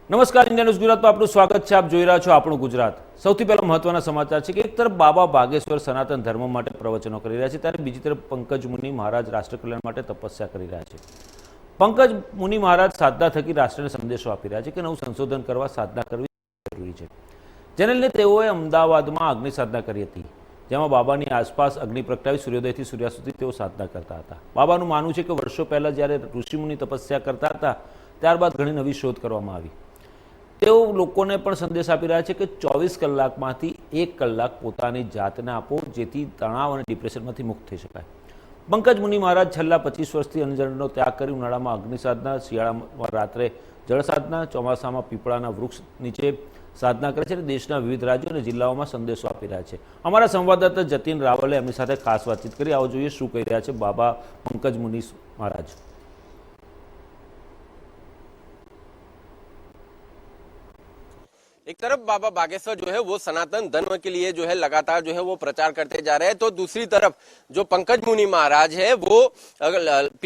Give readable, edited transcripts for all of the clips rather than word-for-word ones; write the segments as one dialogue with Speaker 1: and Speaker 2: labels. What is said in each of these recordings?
Speaker 1: નમસ્કાર, India news ગુજરાતમાં આપનું સ્વાગત છે. આપ જોઈ રહ્યા છો આપણું ગુજરાત. સૌથી પહેલા મહત્વના સમાચાર છે કે એક તરફ બાબા બાગેશ્વર સનાતન ધર્મ માટે પ્રવચનો કરી રહ્યા છે, ત્યારે બીજી તરફ પંકજ મુનિ મહારાજ રાષ્ટ્ર કલ્યાણ માટે તપસ્યા કરી રહ્યા છે. પંકજ મુનિ મહારાજ સાધના થકી રાષ્ટ્રને સંદેશો આપી રહ્યા છે કે નવું સંશોધન કરવા સાધના કરવી જરૂરી છે, જેને લઈને તેઓએ અમદાવાદમાં અગ્નિ સાધના કરી હતી, જેમાં બાબાની આસપાસ અગ્નિ પ્રગટાવી સૂર્યોદયથી સૂર્યાસ્ત સુધી તેઓ સાધના કરતા હતા. બાબાનું માનવું છે કે વર્ષો પહેલા જ્યારે ઋષિમુનિ તપસ્યા કરતા હતા ત્યારબાદ ઘણી નવી શોધ કરવામાં આવી. તેઓ લોકોને પણ સંદેશ આપી રહ્યા છે કે 24 કલાકમાંથી 1 કલાક પોતાની જાતને આપો, જેથી તણાવ અને ડિપ્રેશનમાંથી મુક્ત થઈ શકાય. પંકજ મુનિ મહારાજ છેલ્લા 25 વર્ષથી અન્નજળનો ત્યાગ કરી ઉનાળામાં અગ્નિ સાધના, શિયાળામાં રાત્રે જળ સાધના, ચોમાસામાં પીપળાના વૃક્ષ નીચે સાધના કરે છે અને દેશના વિવિધ રાજ્યો અને જિલ્લાઓમાં સંદેશો આપી રહ્યા છે. અમારા સંવાદદાતા જતીન રાવલે એમની સાથે ખાસ વાતચીત કરી. આવો જોઈએ શું કહી રહ્યા છે બાબા પંકજ મુનિ મહારાજ.
Speaker 2: एक तरफ बाबा बागेश्वर जो है वो सनातन धर्म के लिए जो है लगातार जो है वो प्रचार करते जा रहे हैं, तो दूसरी तरफ जो पंकज मुनि महाराज है वो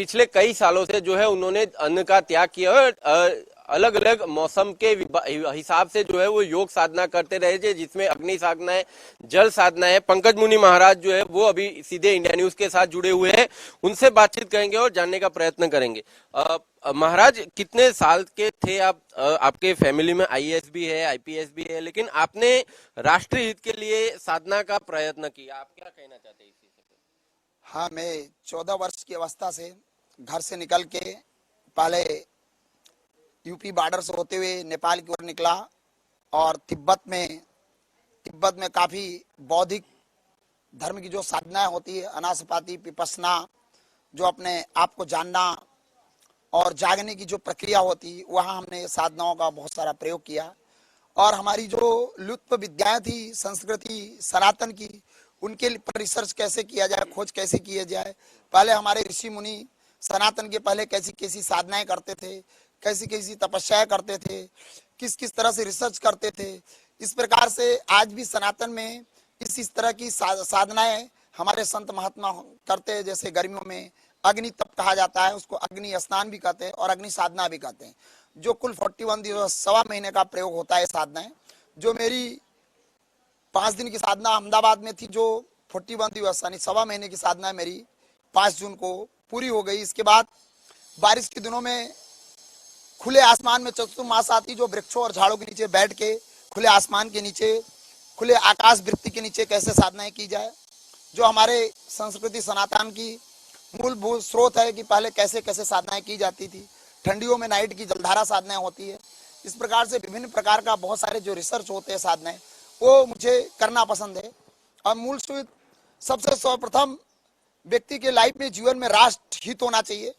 Speaker 2: पिछले कई सालों से जो है उन्होंने अन्न का त्याग किया है। अलग अलग मौसम के हिसाब से जो है वो योग साधना करते रहे थे, जिसमें अग्नि साधना है, जल साधना है। पंकज मुनि महाराज जो है वो अभी सीधे इंडिया न्यूज के साथ जुड़े हुए हैं, उनसे बातचीत करेंगे और जानने का प्रयत्न करेंगे। महाराज, कितने साल के थे आप? आपके फैमिली में आईएएस भी है, आईपीएस भी है, लेकिन आपने राष्ट्रीय हित के लिए साधना का प्रयत्न किया, आप क्या कहना चाहते हैं इसी से?
Speaker 3: हाँ, मैं 14 वर्ष की अवस्था से घर से निकल के पहले यूपी बॉर्डर से होते हुए नेपाल की ओर निकला और तिब्बत में काफी बौद्धिक धर्म की जो साधनाएं होती है, अनासपाती, विपश्यना, जो अपने आप को जानना और जागने की जो प्रक्रिया होती है, वहाँ हमने साधनाओं का बहुत सारा प्रयोग किया। और हमारी जो लुप्त विद्याएं थी संस्कृति सनातन की, उनके पर रिसर्च कैसे किया जाए, खोज कैसे किया जाए। पहले हमारे ऋषि मुनि सनातन के पहले कैसी कैसी साधनाएं करते थे, कैसी कैसी तपस्याएं करते थे, किस किस तरह से रिसर्च करते थे। इस प्रकार से आज भी सनातन में इस तरह की साधनाएं हमारे संत महात्मा करते हैं। जैसे गर्मियों में अग्नि तप कहा जाता है, उसको अग्नि स्नान भी कहते हैं और अग्नि साधना भी कहते हैं, जो कुल 41 दिवस, सवा महीने का प्रयोग होता है साधनाएं। जो मेरी 5 दिन की साधना अहमदाबाद में थी, जो 41 दिवस यानी सवा महीने की साधना मेरी 5 जून को पूरी हो गई। इसके बाद बारिश के दिनों में खुले आसमान में चतुर्मास आती, जो वृक्षों और झाड़ों के नीचे बैठ के खुले आसमान के नीचे, खुले आकाश वृत्ति के नीचे कैसे साधनाएं की जाए, जो हमारे संस्कृति सनातन की मूलभूत स्रोत है कि पहले कैसे कैसे साधनाएं की जाती थी। ठंडियों में नाइट की जलधारा साधनाएं होती है। इस प्रकार से विभिन्न प्रकार का बहुत सारे जो रिसर्च होते हैं साधनाएं, वो मुझे करना पसंद है। और मूल सबसे सर्वप्रथम व्यक्ति के लाइफ में, जीवन में राष्ट्र हित होना चाहिए।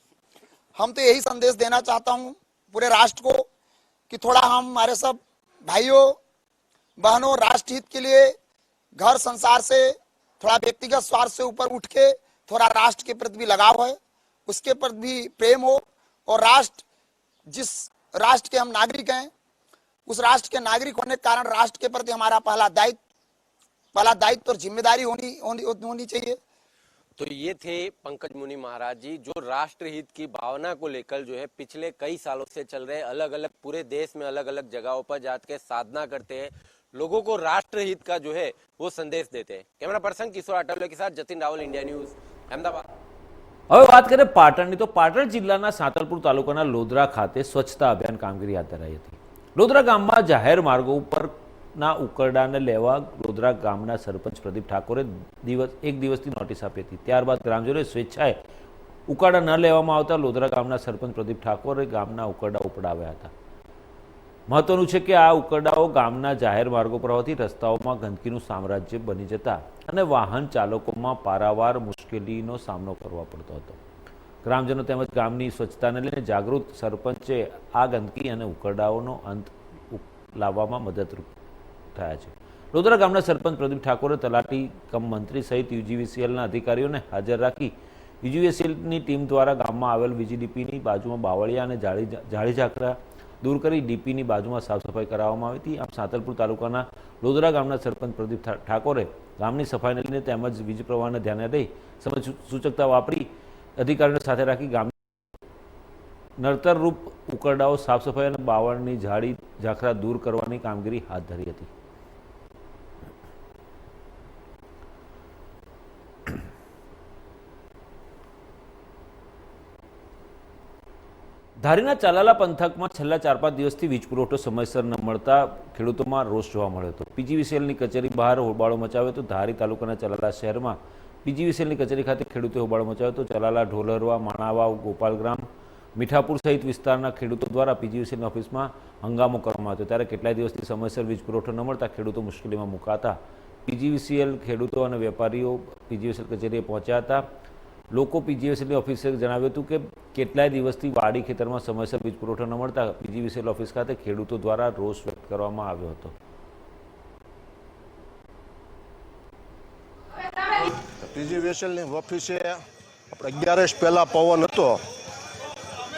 Speaker 3: हम तो यही संदेश देना चाहता हूँ पूरे राष्ट्र को कि थोड़ा हम हमारे सब भाइयों बहनों राष्ट्र हित के लिए घर संसार से थोड़ा व्यक्तिगत स्वार्थ से ऊपर उठ के थोड़ा राष्ट्र के प्रति भी लगाव है, उसके प्रति भी प्रेम हो। और राष्ट्र, जिस राष्ट्र के हम नागरिक हैं, उस राष्ट्र के नागरिक होने के कारण राष्ट्र के प्रति हमारा पहला दायित्व और जिम्मेदारी होनी चाहिए।
Speaker 2: तो ये थे पंकज मुनि महाराज जी, जो राष्ट्रहित की भावना को लेकर जो है पिछले कई सालों से चल रहे, अलग अलग पूरे देश में अलग अलग जगहों पर जाकर साधना करते हैं, लोगों को राष्ट्रहित का जो है वो संदेश देते हैं। कैमरा पर्सन किशोर आटवले के साथ जतिन रावल, इंडिया न्यूज, अहमदाबाद।
Speaker 1: હવે વાત કરીએ પાટણની, તો પાટણ જિલ્લાના સાંતલપુર તાલુકાના લોધરા ખાતે સ્વચ્છતા અભિયાન કામગીરી હાથ ધરાઈ હતી. લોધરા ગામમાં જાહેર માર્ગો ઉપરના ઉકરડાને લેવા લોધરા ગામના સરપંચ પ્રદીપ ઠાકોરે એક દિવસની નોટિસ આપી હતી. ત્યારબાદ ગ્રામજનોએ સ્વેચ્છાએ ઉકરડા ન લેવામાં આવતા લોધરા ગામના સરપંચ પ્રદીપ ઠાકોરે ગામના ઉકરડા ઉપડાવ્યા હતા. મહત્વનું છે કે આ ઉકરડાઓ ગામના જાહેર માર્ગો પર હોવાથી રસ્તાઓમાં ગંદકીનું સામ્રાજ્ય બની જતા અને વાહન ચાલકોમાં પારાવાર મુશ્કેલીનો સામનો કરવો પડતો હતો. ગ્રામજનો તેમજ ગામની સ્વચ્છતાને લઈને જાગૃત સરપંચે આ ગંદકી અને ઉકરડાઓનો અંત લાવવામાં મદદરૂપ થયા છે. લોધરા ગામના સરપંચ પ્રદીપ ઠાકોરે તલાટી કમ મંત્રી સહિત યુજીવીસીએલના અધિકારીઓને હાજર રાખી યુજીવીસીએલની ટીમ દ્વારા ગામમાં આવેલ વીજીડીપીની બાજુમાં બાવળિયા અને જાળી ઝાકરા दूर કરી ડીપીની બાજુમાં સાફ સફાઈ કરાવવામાં આવી હતી. આમ સાંતલપુર તાલુકાના લોધરા ગામના સરપંચ પ્રદીપ ઠાકોરે ગામની સફાઈને લઈને તેમજ વીજ પ્રવાહને ધ્યાને લઈ સમય સૂચકતા વાપરી અધિકારીઓને સાથે રાખી ગામ નડતરરૂપ ઉકરડાઓ સાફ સફાઈ અને બાવળની ઝાડી ઝાખરા દૂર કરવાની કામગીરી હાથ ધરી હતી. ધારીના ચાલાલા પંથકમાં છેલ્લા 4-5 દિવસથી વીજ પુરવઠો સમયસર ન મળતા ખેડૂતોમાં રોષ જોવા મળ્યો હતો. પીજીવીસીએલની કચેરી બહાર હોબાળો મચાવ્યો હતો. ધારી તાલુકાના ચાલાલા શહેરમાં પીજીવીસીએલની કચેરી ખાતે ખેડૂતોએ હોબાળો મચાવ્યો હતો. ચાલાલા, ઢોલરવા, માણાવા, ગોપાલગ્રામ, મીઠાપુર સહિત વિસ્તારના ખેડૂતો દ્વારા પીજીવીસીએલની ઓફિસમાં હંગામો કરવામાં આવ્યો. ત્યારે કેટલાય દિવસથી સમયસર વીજ પુરવઠો ન મળતા ખેડૂતો મુશ્કેલીમાં મુકાતા પીજીવીસીએલ ખેડૂતો અને વેપારીઓ પીજીવીસીએલ કચેરીએ પહોંચ્યા હતા. લોકો પીજીવીસીએલની ઓફિસે જણાવ્યું હતું કે કેટલાય દિવસથી વાડી ખેતરમાં સમયસર વીજ પુરવઠો ન મળતા પીજીવીસીએલ ઓફિસ ખાતે ખેડૂતો દ્વારા રોષ વ્યક્ત કરવામાં આવ્યો હતો.
Speaker 4: પીજીવીસીએલની ઓફિસે આપણે 11 પહેલાં પવન હતો,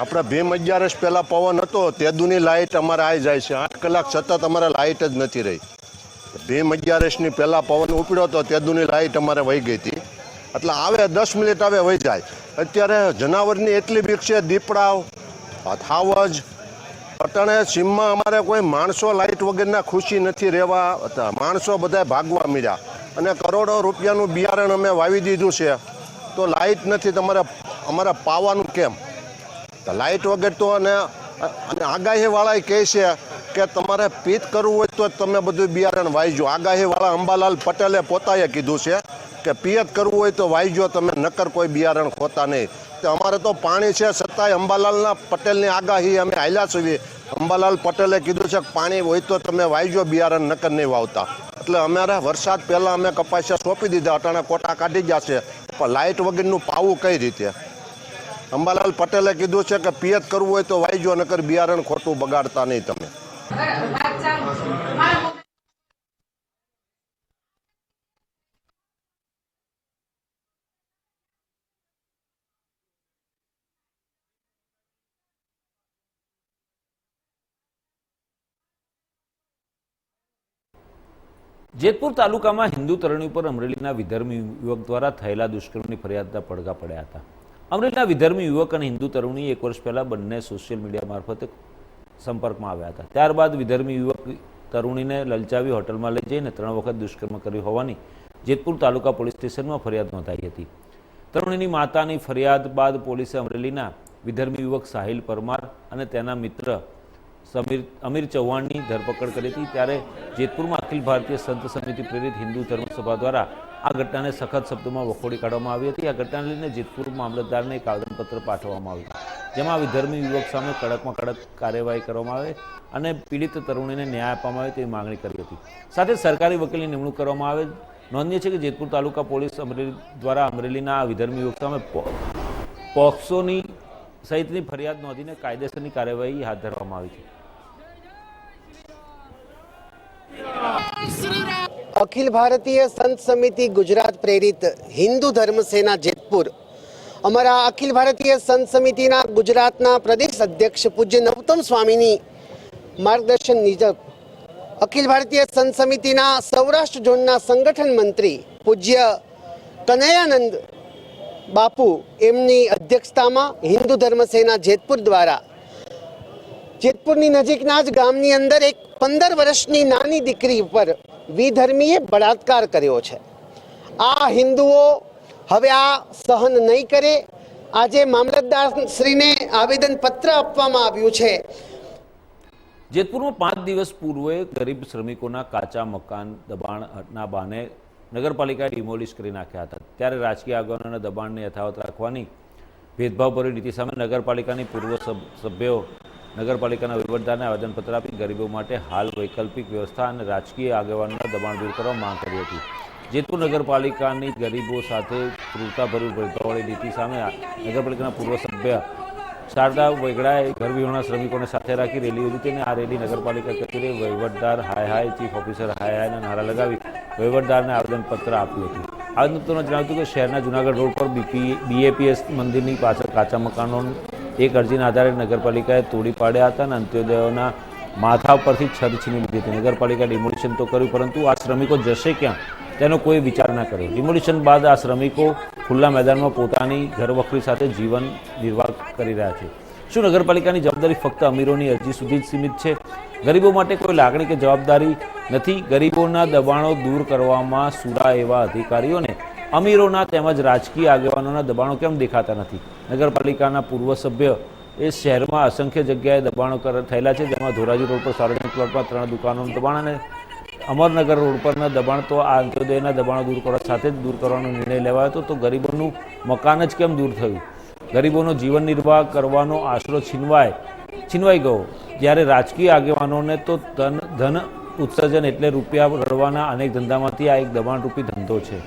Speaker 4: આપણે ભીમ 11 પહેલાં પવન હતો તેદુની લાઇટ અમારે આવી જાય છે. 8 કલાક સતત અમારે લાઇટ જ નથી રહી. ભીમ 11ની પહેલાં પવન ઉપડ્યો હતો તેદુની લાઇટ અમારે વહી ગઈ હતી. એટલે આવે 10 મિનિટ આવે વહી જાય. અત્યારે જનાવરની એટલી બીક છે, દીપડાઓ, થાવજ, અટાણે સીમમાં અમારે કોઈ માણસો લાઇટ વગરના ખુશી નથી રહેવા. માણસો બધા ભાગવા મળ્યા અને કરોડો રૂપિયાનું બિયારણ અમે વાવી દીધું છે તો લાઇટ નથી. તમારે અમારે પાવાનું કેમ? લાઇટ વગર તો અને આગાહીવાળા કહે છે કે તમારે પિત્ત કરવું હોય તો તમે બધું બિયારણ વાવીજો. આગાહીવાળા અંબાલાલ પટેલે પોતાએ કીધું છે કે પિયત કરવું હોય તો વાવીજો તમે, નકર કોઈ બિયારણ ખોતા નહીં. તો અમારે તો પાણી છે છતાંય અંબાલાલના પટેલની આગાહી અમે હાલ્યા છીએ. અંબાલાલ પટેલે કીધું છે કે પાણી હોય તો તમે વાવીજો બિયારણ, નકર નહીં વાવતા. એટલે અમારે વરસાદ પહેલાં અમે કપાસિયા સોંપી દીધા, અટાણે કોટા કાઢી ગયા છે, પણ લાઇટ વગરનું પાવું કઈ રીતે? અંબાલાલ પટેલે કીધું છે કે પિયત કરવું હોય તો વાવીજો, નકર બિયારણ ખોટું બગાડતા નહીં તમે.
Speaker 1: જેતપુર તાલુકામાં હિન્દુ તરુણી પર અમરેલીના વિધર્મી યુવક દ્વારા થયેલા દુષ્કર્મની ફરિયાદના પડઘા પડ્યા હતા. અમરેલીના વિધર્મી યુવક અને હિન્દુ તરુણી 1 વર્ષ પહેલા બંને સોશિયલ મીડિયા મારફતે સંપર્કમાં આવ્યા હતા. ત્યારબાદ વિધર્મી યુવક તરુણીને લલચાવી હોટલમાં લઈ જઈને 3 વખત દુષ્કર્મ કર્યું હોવાની જેતપુર તાલુકા પોલીસ સ્ટેશનમાં ફરિયાદ નોંધાઈ હતી. તરુણીની માતાની ફરિયાદ બાદ પોલીસે અમરેલીના વિધર્મી યુવક સાહિલ પરમાર અને તેના મિત્ર અમીર ચૌહાણની ધરપકડ કરી હતી. ત્યારે જેતપુરમાં અખિલ ભારતીય સંત સમિતિ પ્રેરિત હિન્દુ ધર્મ સભા દ્વારા આ ઘટનાને સખત શબ્દોમાં વખોડી કાઢવામાં આવી હતી. આ ઘટનાને લઈને જેતપુર મામલતદારને એક આવેદનપત્ર પાઠવવામાં આવ્યું, જેમાં વિધર્મી યુવક સામે કડકમાં કડક કાર્યવાહી કરવામાં આવે અને પીડિત તરુણીને ન્યાય આપવામાં આવે તેવી માંગણી કરી હતી. સાથે સરકારી વકીલની નિમણૂક કરવામાં આવે. નોંધનીય છે કે જેતપુર તાલુકા પોલીસ અમરેલી દ્વારા અમરેલીના આ વિધર્મી યુવક સામે પોક્સોની સહિતની ફરિયાદ નોંધીને કાયદેસરની કાર્યવાહી હાથ ધરવામાં આવી છે.
Speaker 5: અખિલ ભારતીય સંત સમિતિ ગુજરાત પ્રેરિત હિન્દુ ધર્મ સેના જેતપુર, અમારા અખિલ ભારતીય સંત સમિતિના ગુજરાતના પ્રદેશ અધ્યક્ષ પૂજ્ય નવતમ સ્વામીની માર્ગદર્શન મુજબ અખિલ ભારતીય સંત સમિતિના સૌરાષ્ટ્ર ઝોનના સંગઠન મંત્રી પૂજ્ય કનૈયાનંદ બાપુ એમની અધ્યક્ષતામાં હિન્દુ ધર્મ સેના જેતપુર દ્વારા જેતપુરની નજીકના જ ગામની અંદર એક 15 વર્ષની નાની દીકરી ઉપર વિધર્મીએ બળાત્કાર કર્યો છે. આ હિન્દુઓ હવે આ સહન નહીં કરે. આજે મામલતદાર શ્રીને આવેદન પત્ર આપવામાં આવ્યું છે.
Speaker 1: જેતપુરમાં 5 દિવસ પૂર્વે ગરીબ શ્રમિકોના કાચા મકાન દબાણના બહાને નગરપાલિકાએ ડિમોલિશ કરી નાખ્યા હતા. ત્યારે રાજકીય આગેવાનોના દબાણને યથાવત રાખવાની ભેદભાવભરી નીતિ સામે નગરપાલિકાની પૂર્વ સભ્યો નગરપાલિકાના વહીવટદારને આવેદનપત્ર આપી ગરીબો માટે હાલ વૈકલ્પિક વ્યવસ્થા અને રાજકીય આગેવાનોના દબાણ દૂર કરવા માંગ કરી હતી. જેતપુર નગરપાલિકાની ગરીબો સાથે ક્રૂરતાભરી ભેદભાવવાળી નીતિ સામે નગરપાલિકાના પૂર્વ સભ્ય શારદા વેગડાએ ઘરવિહોણા શ્રમિકોને સાથે રાખી રેલી યોજી હતી. આ રેલી નગરપાલિકા કચેરીએ વહીવટદાર હાય હાય, ચીફ ઓફિસર હાય હાયના નારા લગાવી વહીવટદારને આવેદનપત્ર આપ્યું હતું. આવેદનપત્રમાં જણાવ્યું હતું કે શહેરના જૂનાગઢ રોડ પર બીએપીએસ મંદિરની પાછળ કાચા મકાનો એક અરજીના આધારે નગરપાલિકાએ તોડી પાડ્યા હતા અને અંત્યોદયોના માથા પરથી છત છીની લીધી હતી. નગરપાલિકાએ ડિમોલિશન તો કર્યું, પરંતુ આ શ્રમિકો જશે ક્યાં તેનો કોઈ વિચાર ના કર્યો. ડિમોલિશન બાદ આ શ્રમિકો ખુલ્લા મેદાનમાં પોતાની ઘરવખરી સાથે જીવન નિર્વાહ કરી રહ્યા છે. શું નગરપાલિકાની જવાબદારી ફક્ત અમીરોની અરજી સુધી જ સીમિત છે? ગરીબો માટે કોઈ લાગણી કે જવાબદારી નથી? ગરીબોના દબાણો દૂર કરવામાં સુરા એવા અધિકારીઓને અમીરોના તેમજ રાજકીય આગેવાનોના દબાણો કેમ દેખાતા નથી? નગરપાલિકાના પૂર્વ સભ્ય એ શહેરમાં અસંખ્ય જગ્યાએ દબાણો થયેલા છે, જેમાં ધોરાજી રોડ પર સાર્વજનિક પ્લોટમાં 3 દુકાનોનું દબાણ અને અમરનગર રોડ પરના દબાણ. તો આ અંત્યોદયના દબાણો દૂર કરવા સાથે જ દૂર કરવાનો નિર્ણય લેવાયો હતો, તો ગરીબોનું મકાન જ કેમ દૂર થયું? ગરીબોનો જીવન નિર્વાહ કરવાનો આશરો છીનવાઈ ગયો, જ્યારે રાજકીય આગેવાનોને તો ધન ઉત્સર્જન એટલે રૂપિયા રળવાના અનેક ધંધામાંથી આ એક દબાણરૂપી ધંધો છે.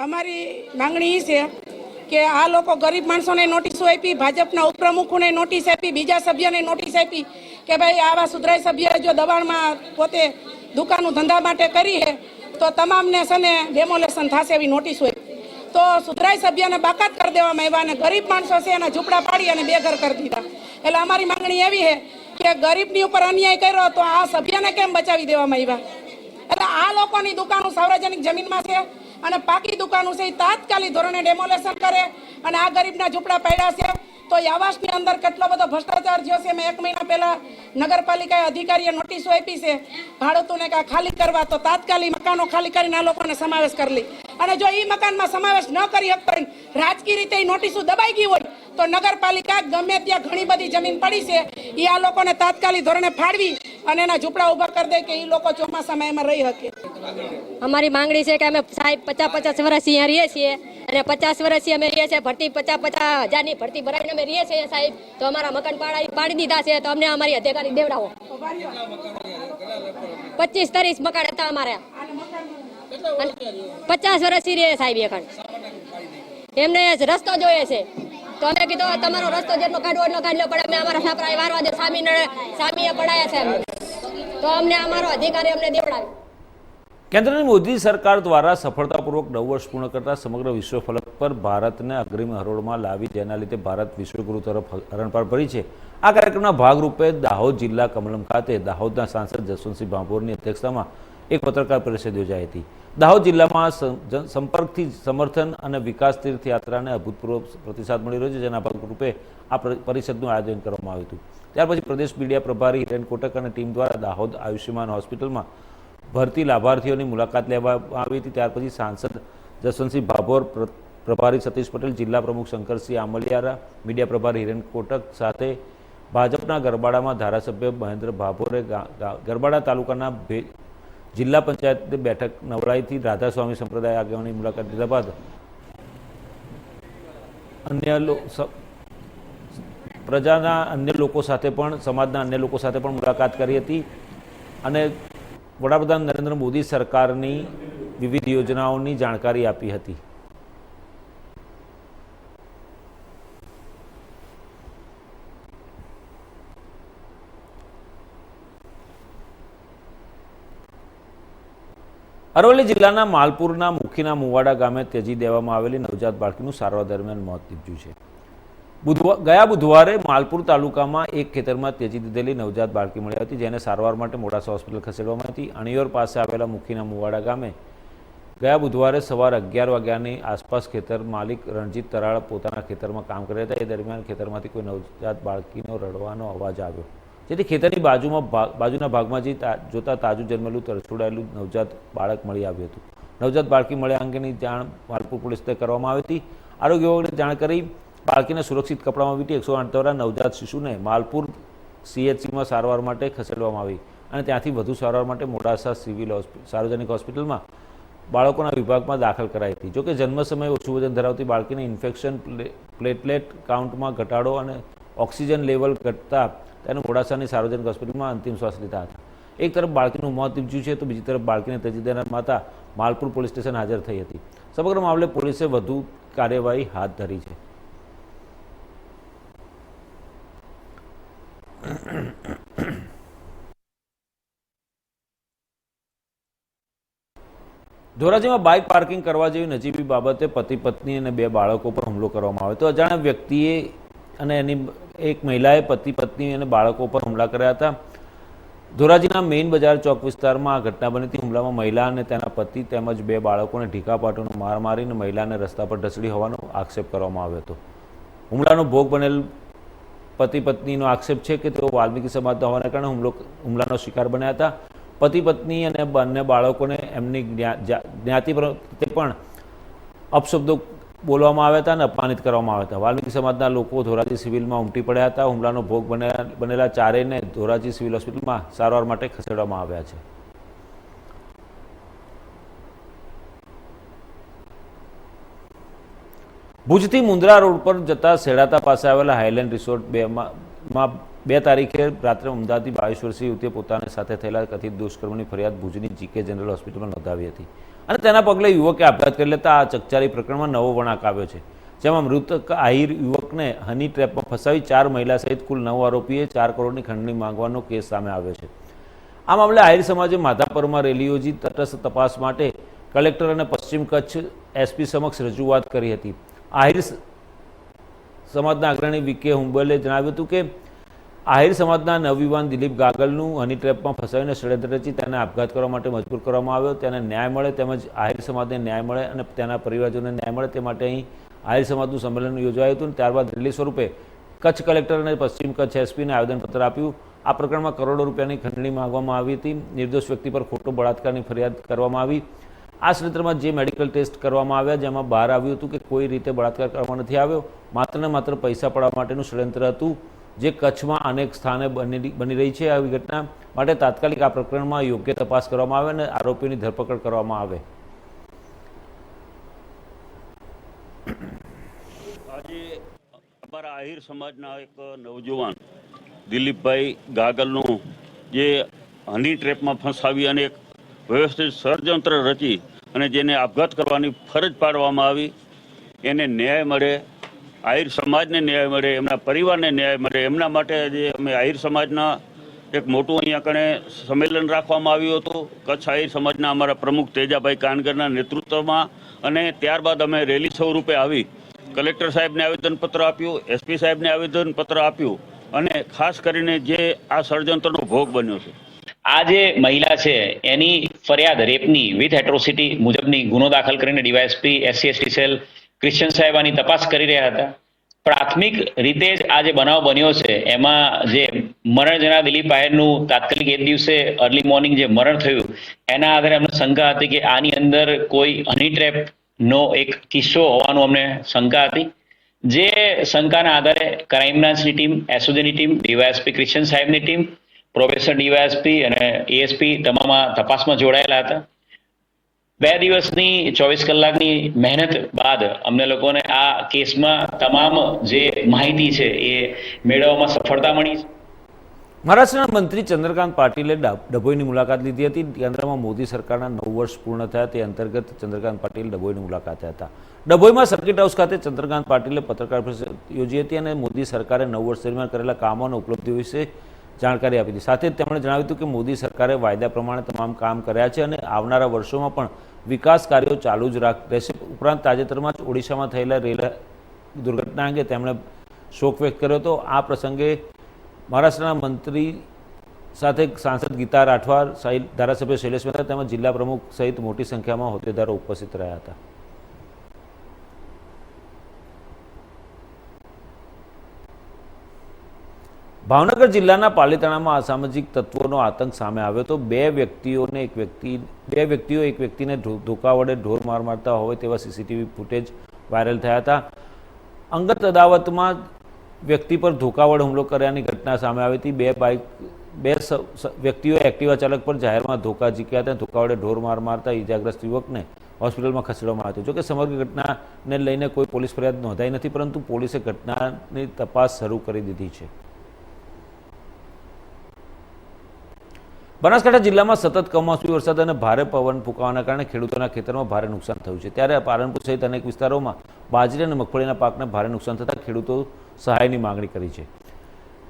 Speaker 6: અમારી માંગણી એ છે કે આ લોકો ગરીબ માણસોને નોટિસો આપી, ભાજપના ઉપપ્રમુખોને નોટિસ આપી, બીજા સભ્યને નોટિસ આપી કે ભાઈ આવા સુધરાઈ સભ્ય જો દબાણમાં પોતે દુકાનનું ધંધા માટે કરી છે તો તમામને છે ને ડેમોલેશન થશે એવી નોટિસો આપી. તો સુધરાઈ સભ્યને બાકાત કરી દેવામાં આવ્યા અને ગરીબ માણસો છે એના ઝૂંપડા પાડી અને બેઘર કરી દીધા. એટલે અમારી માંગણી એવી છે કે ગરીબની ઉપર અન્યાય કર્યો તો આ સભ્યને કેમ બચાવી દેવામાં આવ્યા? એટલે આ લોકોની દુકાનો સાર્વજનિક જમીનમાં છે અને પાકી દુકાનો છે એ તાત્કાલિક ધોરણે ડેમોલેશન કરે અને આ ગરીબના ઝૂંપડા પાડ્યા છે. તો આવાસની અંદર કેટલો બધો ભ્રષ્ટાચાર થયો છે. મેં 1 મહિના પહેલા નગરપાલિકાએ અધિકારીએ નોટિસો આપી છે ભાડુતોને કાં ખાલી કરવા, તો તાત્કાલિક મકાનો ખાલી કરીને આ લોકોને સમાવેશ કરી લે. અને જો એ મકાનમાં સમાવેશ ન કરી શકતો હોય, રાજકીય રીતે એ નોટિસો દબાઈ ગઈ હોય, તો નગરપાલિકા ગમે ત્યાં ઘણી બધી જમીન પડી છે એ આ લોકોને તાત્કાલિક ધોરણે ફાળવી અને એના ઝૂંપડા ઊભા કરી દે કે એ લોકો ચોમાસામાં એમાં રહી શકે.
Speaker 7: અમારી માંગણી છે કે અમે સાહેબ 50-50 વર્ષ અહીંયા રહીએ છીએ અને 50 વર્ષથી અમે રહીએ છીએ. ભરતી 50-50 હજારની ભરતી ભરાઈને અમે રહીએ છીએ સાહેબ. તો અમારા મકાન પાડી દીધા છે, તો અમને અમારી અધિકારી દેવડાવો. 25-30 મકાન હતા અમારા, 50 વર્ષથી રહે સાહેબ. એમને રસ્તો જોઈએ છે, તો અમે કીધું તમારો રસ્તો જેટલો કાઢવો એટલો કાઢવો પડે. અમે અમારા છોકરા વારવા દે સામીએ પડાયા છે અમને, તો અમને અમારો અધિકારી અમને દેવડાવે.
Speaker 1: કેન્દ્રની મોદી સરકાર દ્વારા સફળતાપૂર્વક 9 વર્ષ પૂર્ણ કરતા સમગ્ર વિશ્વ ફલક પર ભારતને અગ્રીમ હરોળમાં લાવી, જેના લીધે ભારત વિશ્વગુરુ તરફ હરણપાર ભરી છે. આ કાર્યક્રમના ભાગરૂપે દાહોદ જિલ્લા કમલમ ખાતે દાહોદના સાંસદ જસવંતસિંહ ભાભોરની અધ્યક્ષતામાં એક પત્રકાર પરિષદ યોજાઈ હતી. દાહોદ જિલ્લામાં સંપર્કથી સમર્થન અને વિકાસ તીર્થયાત્રાને અભૂતપૂર્વ પ્રતિસાદ મળી રહ્યો છે, જેના ભાગરૂપે આ પરિષદનું આયોજન કરવામાં આવ્યું હતું. ત્યાર પછી પ્રદેશ મીડિયા પ્રભારી હિરેન કોટક અને ટીમ દ્વારા દાહોદ આયુષ્યમાન હોસ્પિટલમાં ભરતી લાભાર્થીઓની મુલાકાત લેવામાં આવી હતી. ત્યાર પછી સાંસદ જસવંતસિંહ ભાભોર, પ્રભારી સતીશ પટેલ, જિલ્લા પ્રમુખ શંકરસિંહ આમલિયારા, મીડિયા પ્રભારી હિરેન કોટક સાથે ભાજપના ગરબાડામાં ધારાસભ્ય મહેન્દ્ર ભાભોરે ગરબાડા તાલુકાના જિલ્લા પંચાયત બેઠક નવડાઈથી રાધાસ્વામી સંપ્રદાય આગેવાનની મુલાકાત લીધા બાદ પ્રજાના અન્ય લોકો સાથે પણ સમાજના અન્ય લોકો સાથે પણ મુલાકાત કરી હતી અને વડાપ્રધાન નરેન્દ્ર મોદી સરકારની વિવિધ યોજનાઓની જાણકારી આપી હતી. અરવલ્લી જિલ્લાના માલપુરના મુખીના મુવાડા ગામે ત્યજી દેવામાં આવેલી નવજાત બાળકીનું સારવાર દરમિયાન મોત નીપજ્યું છે. ગયા બુધવારે માલપુર તાલુકામાં એક ખેતરમાં ત્યજી દીધેલી નવજાત બાળકી મળી હતી, જેને સારવાર માટે મોડાસા હોસ્પિટલ ખસેડવામાં હતી. અણિયોર પાસે આવેલા મુખીના મુવાડા ગામે ગયા બુધવારે સવારે 11 વાગ્યાની આસપાસ ખેતર માલિક રણજીત તરાળ પોતાના ખેતરમાં કામ કર્યા હતા. એ દરમિયાન ખેતરમાંથી કોઈ નવજાત બાળકીનો રડવાનો અવાજ આવ્યો, જેથી ખેતરની બાજુના ભાગમાં જોતા તાજું જન્મેલું તરછોડાયેલું નવજાત બાળક મળી આવ્યું હતું. નવજાત બાળકી મળ્યા અંગેની જાણ માલપુર પોલીસને કરવામાં આવી હતી. આરોગ્ય વિભાગને જાણ કરી બાળકીને સુરક્ષિત કપડામાં વીંટી 108 દ્વારા નવજાત શિશુને માલપુર CHCમાં સારવાર માટે ખસેડવામાં આવી અને ત્યાંથી વધુ સારવાર માટે મોડાસા સાર્વજનિક હોસ્પિટલમાં બાળકોના વિભાગમાં દાખલ કરાઈ હતી. જોકે જન્મ સમયે ઓછું વજન ધરાવતી બાળકીને ઇન્ફેક્શન, પ્લેટલેટ કાઉન્ટમાં ઘટાડો અને ઓક્સિજન લેવલ ઘટતા તેને મોડાસાની સાર્વજનિક હોસ્પિટલમાં અંતિમ શ્વાસ લીધા હતા. એક તરફ બાળકીનું મોત નીપજ્યું છે, તો બીજી તરફ બાળકીને ત્યજી દેનાર માતા માલપુર પોલીસ સ્ટેશન હાજર થઈ હતી. સમગ્ર મામલે પોલીસે વધુ કાર્યવાહી હાથ ધરી છે. ધોરાજીમાં બાઇક પાર્કિંગ કરવા જેવી નજીવી બાબતે પતિ પત્ની અને 2 બાળકો પર હુમલો કરવામાં આવ્યો હતો. અજાણ્યા વ્યક્તિએ અને એની એક મહિલાએ પતિ પત્ની અને બાળકો પર હુમલા કર્યા હતા. ધોરાજીના મેઇન બજાર ચોક વિસ્તારમાં આ ઘટના બની હતી. હુમલામાં મહિલા અને તેના પતિ તેમજ 2 બાળકોને ઢીકા પાટોનો માર મારીને મહિલાને રસ્તા પર ઢસડી હોવાનો આક્ષેપ કરવામાં આવ્યો હતો. હુમલાનો ભોગ બનેલ પતિ પત્નીનો આક્ષેપ છે કે તેઓ વાલ્મીકી સમાજના હોવાને કારણે હુમલાનો શિકાર બન્યા હતા. પતિ પત્ની અને બંને બાળકોને એમની જ્ઞાતિ પ્રત્યે પણ અપશબ્દો બોલવામાં આવ્યા હતા અને અપમાનિત કરવામાં આવ્યા હતા. વાલ્મીકી સમાજના લોકો ધોરાજી સિવિલમાં ઉમટી પડ્યા હતા. હુમલાનો ભોગ બનેલા ચારેયને ધોરાજી સિવિલ હોસ્પિટલમાં સારવાર માટે ખસેડવામાં આવ્યા છે. ભુજથી મુન્દ્રા રોડ પર જતા સેડાતા પાસે આવેલા હાઈલેન્ડ રિસોર્ટ 2 તારીખે રાત્રે અમદાવાદથી 22 વર્ષીય યુવતીએ પોતાની સાથે થયેલા કથિત દુષ્કર્મની ફરિયાદ ભુજની જીકે જનરલ હોસ્પિટલમાં નોંધાવી હતી અને તેના પગલે યુવકે આપઘાત કરી લેતા આ ચકચારી પ્રકરણમાં નવો વળાંક આવ્યો છે, જેમાં મૃતક આહિર યુવકને હની ટ્રેપમાં ફસાવી 4 મહિલા સહિત કુલ 9 આરોપીએ 4 કરોડની ખંડણી માંગવાનો કેસ સામે આવ્યો છે. આ મામલે આહિર સમાજે માધાપરમાં રેલી યોજી તટસ્થ તપાસ માટે કલેક્ટર અને પશ્ચિમ કચ્છ એસપી સમક્ષ રજૂઆત કરી હતી. આહિર સમાજના અગ્રણી વીકે હુંબલે જણાવ્યું હતું કે આહિર સમાજના નવયુવાન દિલીપ ગાગલનું હની ટ્રેપમાં ફસાવીને ષડયંત્ર રચી તેને આપઘાત કરવા માટે મજબૂર કરવામાં આવ્યો. તેને ન્યાય મળે તેમજ આહિર સમાજને ન્યાય મળે અને તેના પરિવારજનોને ન્યાય મળે તે માટે અહીં આહિર સમાજનું સંમેલન યોજાયું હતું. ત્યારબાદ રેલી સ્વરૂપે કચ્છ કલેક્ટર અને પશ્ચિમ કચ્છ એસપીને આવેદનપત્ર આપ્યું. આ પ્રકરણમાં કરોડો રૂપિયાની ખંડણી માંગવામાં આવી હતી. નિર્દોષ વ્યક્તિ પર ખોટો બળાત્કારની ફરિયાદ કરવામાં આવી. આ ષડયંત્રમાં જે મેડિકલ ટેસ્ટ કરવામાં આવ્યા જેમાં બહાર આવ્યું હતું કે કોઈ રીતે બળાત્કાર કરવામાં નથી આવ્યો, માત્ર ને માત્ર પૈસા પડવા માટેનું ષડયંત્ર હતું, જે કચ્છમાં અનેક સ્થાને બની રહી છે. આવી ઘટના માટે તાત્કાલિક આ પ્રકરણમાં યોગ્ય તપાસ કરવામાં આવે અને આરોપીની ધરપકડ કરવામાં આવે.
Speaker 8: આજે અમારા આહિર સમાજના એક નવજુવાન દિલીપભાઈ ગાગલનું જે હની ટ્રેપમાં ફસાવી અને એક વ્યવસ્થિત ષડયંત્ર રચી અને જેને આપઘાત કરવાની ફરજ પાડવામાં આવી, એને ન્યાય મળે, આહિર સમાજને ન્યાય મળે, એમના પરિવારને ન્યાય મળે, એમના માટે જે અમે આહિર સમાજના એક મોટું અહીંયા કણે સંમેલન રાખવામાં આવ્યું હતું કચ્છ આહિર સમાજના અમારા પ્રમુખ તેજાભાઈ કાનગરના નેતૃત્વમાં. અને ત્યારબાદ અમે રેલી સ્વરૂપે આવી કલેક્ટર સાહેબને આવેદનપત્ર આપ્યું, એસપી સાહેબને આવેદનપત્ર આપ્યું અને ખાસ કરીને જે આ ષડયંત્રનો ભોગ બન્યો છે
Speaker 9: આ જે મહિલા છે એની ફરિયાદ રેપની વિથ એટ્રોસિટી મુજબની ગુનો દાખલ કરીને ડીવાયએસપી SC/ST સેલ ક્રિશ્ચન સાહેબ આની તપાસ કરી રહ્યા હતા. પ્રાથમિક રીતે જ આ જે બનાવ બન્યો છે એમાં જે મરણ જનાર દિલીપ આહિરનું તાત્કાલિક એ દિવસે અર્લી મોર્નિંગ જે મરણ થયું એના આધારે અમને શંકા હતી કે આની અંદર કોઈ હની ટ્રેપ નો એક કિસ્સો હોવાનું અમને શંકા હતી. જે શંકાના આધારે ક્રાઇમ બ્રાન્ચની ટીમ, SOGની ટીમ, ડીવાયએસપી ક્રિશ્ચન સાહેબની ટીમ, પ્રોફેસર ડીવાયએસપી અને ASP તમામ તપાસમાં જોડાયેલા હતા. 2 દિવસની 24 કલાકની મહેનત બાદ અમને લોકોને આ કેસમાં તમામ જે માહિતી છે એ મેળવવામાં સફળતા મળી છે.
Speaker 1: મહારાષ્ટ્રના મંત્રી ચંદ્રકાંત પાટીલે ડભોઈની મુલાકાત લીધી હતી. કેન્દ્રમાં મોદી સરકારના 9 વર્ષ પૂર્ણ થયા તે અંતર્ગત ચંદ્રકાંત પાટીલ ડભોઈની મુલાકાતે હતા. ડભોઈમાં સર્કિટ હાઉસ ખાતે ચંદ્રકાંત પાટીલે પત્રકાર પરિષદ યોજી હતી અને મોદી સરકારે 9 વર્ષ દરમિયાન કરેલા કામો અને ઉપલબ્ધિઓ વિશે જાણકારી આપી હતી. સાથે જ તેમણે જણાવ્યું હતું કે મોદી સરકારે વાયદા પ્રમાણે તમામ કામ કર્યા છે અને આવનારા વર્ષોમાં પણ વિકાસ કાર્યો ચાલુ જ રહેશે. ઉપરાંત તાજેતરમાં જ ઓડિશામાં થયેલા રેલ દુર્ઘટના અંગે તેમણે શોક વ્યક્ત કર્યો હતો. આ પ્રસંગે મહારાષ્ટ્રના મંત્રી સાથે સાંસદ ગીતા રાઠવા, ધારાસભ્ય શૈલેષ મહેતા તેમજ જિલ્લા પ્રમુખ સહિત મોટી સંખ્યામાં હોદ્દેદારો ઉપસ્થિત રહ્યા હતા. ભાવનગર જિલ્લાના પાલીતાણામાં અસામાજિક તત્વોનો આતંક સામે આવ્યો હતો. બે વ્યક્તિઓ એક વ્યક્તિને ધોકા વડે ઢોર માર મારતા હોય તેવા સીસીટીવી ફૂટેજ વાયરલ થયા હતા. અંગત અદાવતમાં વ્યક્તિ પર ધોકા વડે હુમલો કર્યાની ઘટના સામે આવી હતી. બે વ્યક્તિઓએ એક્ટિવા ચાલક પર જાહેરમાં ધોકા ઝીક્યા હતા. ધોકા વડે ઢોર માર મારતા ઈજાગ્રસ્ત યુવકને હોસ્પિટલમાં ખસેડવામાં આવ્યો. જોકે સમગ્ર ઘટનાને લઈને કોઈ પોલીસ ફરિયાદ નોંધાઈ નથી, પરંતુ પોલીસે ઘટનાની તપાસ શરૂ કરી દીધી છે. બનાસકાંઠા જિલ્લામાં સતત કમોસમી વરસાદ અને ભારે પવન ફૂંકાવાના કારણે ખેડૂતોના ખેતરમાં ભારે નુકસાન થયું છે. ત્યારે પાલનપુર સહિત અનેક વિસ્તારોમાં બાજરી અને મગફળીના પાકને ભારે નુકસાન થતાં ખેડૂતો સહાયની માંગણી કરી છે.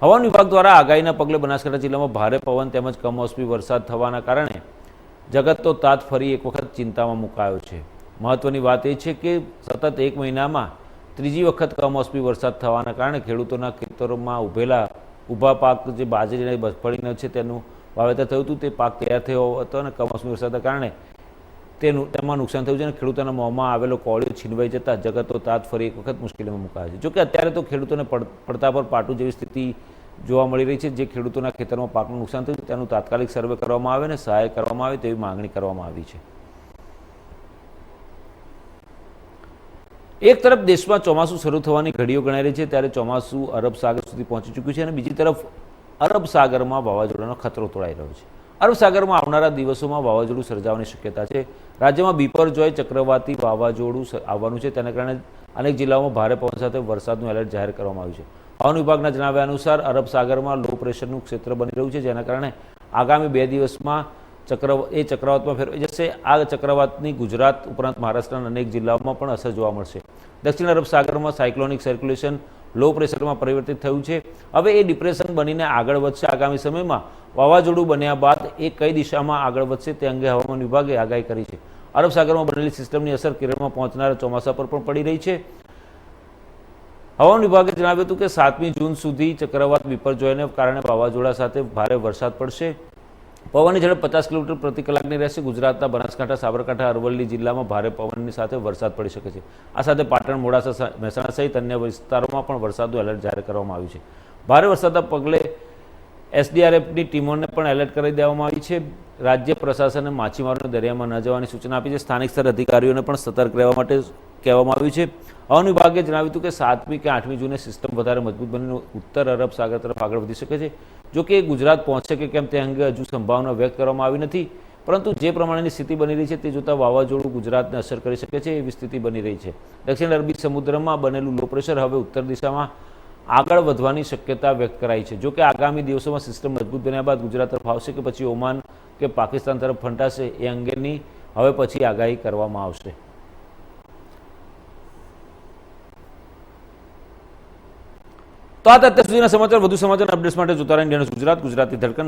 Speaker 1: હવામાન વિભાગ દ્વારા આગાહીના પગલે બનાસકાંઠા જિલ્લામાં ભારે પવન તેમજ કમોસમી વરસાદ થવાના કારણે જગતનો તાત ફરી એક વખત ચિંતામાં મુકાયો છે. મહત્વની વાત એ છે કે સતત એક મહિનામાં ત્રીજી વખત કમોસમી વરસાદ થવાના કારણે ખેડૂતોના ખેતરોમાં ઊભા પાક જે બાજરી અને મગફળીનો છે તેનું વાવેતર થયું હતું. તે પાક તૈયાર થયો હતો અને કમોસમી વરસાદના કારણે તેમાં નુકસાન થયું છે અને ખેડૂતોના મોંમાં આવેલો કોળિયો છીનવાઈ જતાં જગતનો તાત ફરી એક વખત મુશ્કેલીમાં મુકાયો છે. જોકે અત્યારે તો ખેડૂતોને પડતા પર પાટું જેવી સ્થિતિ જોવા મળી રહી છે. જે ખેડૂતોના ખેતરમાં પાકનું નુકસાન થયું છે તેનું તાત્કાલિક સર્વે કરવામાં આવે અને સહાય કરવામાં આવે તેવી માંગણી કરવામાં આવી છે. એક તરફ દેશમાં ચોમાસું શરૂ થવાની ઘડીઓ ગણાઈ રહી છે ત્યારે ચોમાસું અરબ સાગર સુધી પહોંચી ચૂક્યું છે અને બીજી તરફ અરબ સાગરમાં વાવાઝોડાનો ખતરો તોળાઈ રહ્યો છે. અરબ સાગરમાં આવનારા દિવસોમાં વાવાઝોડું સર્જાવાની શક્યતા છે. રાજ્યમાં બિપરજોય ચક્રવાતી વાવાઝોડું આવવાનું છે. તેના કારણે અનેક જિલ્લાઓમાં ભારે પવન સાથે વરસાદનું એલર્ટ જાહેર કરવામાં આવ્યું છે. હવામાન વિભાગના જણાવ્યા અનુસાર અરબ સાગરમાં લો પ્રેશરનું ક્ષેત્ર બની રહ્યું છે, જેના કારણે આગામી 2 દિવસમાં ચક્રવાતમાં ફેરવાઈ જશે. આ ચક્રવાતની ગુજરાત ઉપરાંત મહારાષ્ટ્રના અનેક જિલ્લાઓમાં પણ અસર જોવા મળશે. દક્ષિણ અરબ સાગરમાં સાયક્લોનિક સર્ક્યુલેશન લો પ્રેશરમાં પરિવર્તિત થયું છે. હવે એ ડિપ્રેશન બનીને આગળ વધશે. આગામી સમયમાં વાવાઝોડું બન્યા બાદ એ કઈ દિશામાં આગળ વધશે તે અંગે હવામાન વિભાગે આગાહી કરી છે. અરબ સાગરમાં બનેલી સિસ્ટમની અસર કેરળમાં પહોંચનારા ચોમાસા પર પણ પડી રહી છે. હવામાન વિભાગે જણાવ્યું હતું કે 7મી જૂન સુધી ચક્રવાત બિપરજોયને કારણે વાવાઝોડા સાથે ભારે વરસાદ પડશે. પવનની ઝડપ 50 કિલોમીટર પ્રતિ કલાકની રહેશે. ગુજરાતના બનાસકાંઠા, સાબરકાંઠા, અરવલ્લી જિલ્લામાં ભારે પવનની સાથે વરસાદ પડી શકે છે. આ સાથે પાટણ, મોડાસા, મહેસાણા સહિત અન્ય વિસ્તારોમાં પણ વરસાદનું એલર્ટ જાહેર કરવામાં આવ્યું છે. ભારે વરસાદના પગલે એસડીઆરએફની ટીમોને પણ એલર્ટ કરી દેવામાં આવી છે. રાજ્ય પ્રશાસને માછીમારોને દરિયામાં ન જવાની સૂચના આપી છે. સ્થાનિક સ્તર અધિકારીઓને પણ સતર્ક રહેવા માટે કહેવામાં આવ્યું છે. હવામાન વિભાગે જણાવ્યું હતું કે 7મી કે 8મી જૂને સિસ્ટમ વધારે મજબૂત બનીને ઉત્તર અરબ સાગર તરફ આગળ વધી શકે છે. જો કે ગુજરાત પહોંચશે કે કેમ તે અંગે હજુ સંભાવના વ્યક્ત કરવામાં આવી નથી, પરંતુ જે પ્રમાણેની સ્થિતિ બની રહી છે તે જોતાં વાવાઝોડું ગુજરાતને અસર કરી શકે છે એવી સ્થિતિ બની રહી છે. દક્ષિણ અરબી સમુદ્રમાં બનેલું લો પ્રેશર હવે ઉત્તર દિશામાં આગળ વધવાની શક્યતા વ્યક્ત કરાઈ છે. જો કે આગામી દિવસોમાં સિસ્ટમ મજબૂત બન્યા બાદ ગુજરાત તરફ આવશે કે પછી ઓમાન કે પાકિસ્તાન તરફ ફંટાશે એ અંગેની હવે પછી આગાહી કરવામાં આવશે. તો આ અત્યાર સુધીના સમાચાર. વધુ સમાચાર અપડેટ્સ માટે જોતા રહો ઇન્ડિયા ન્યૂઝ ગુજરાત, ગુજરાતી ધડકન.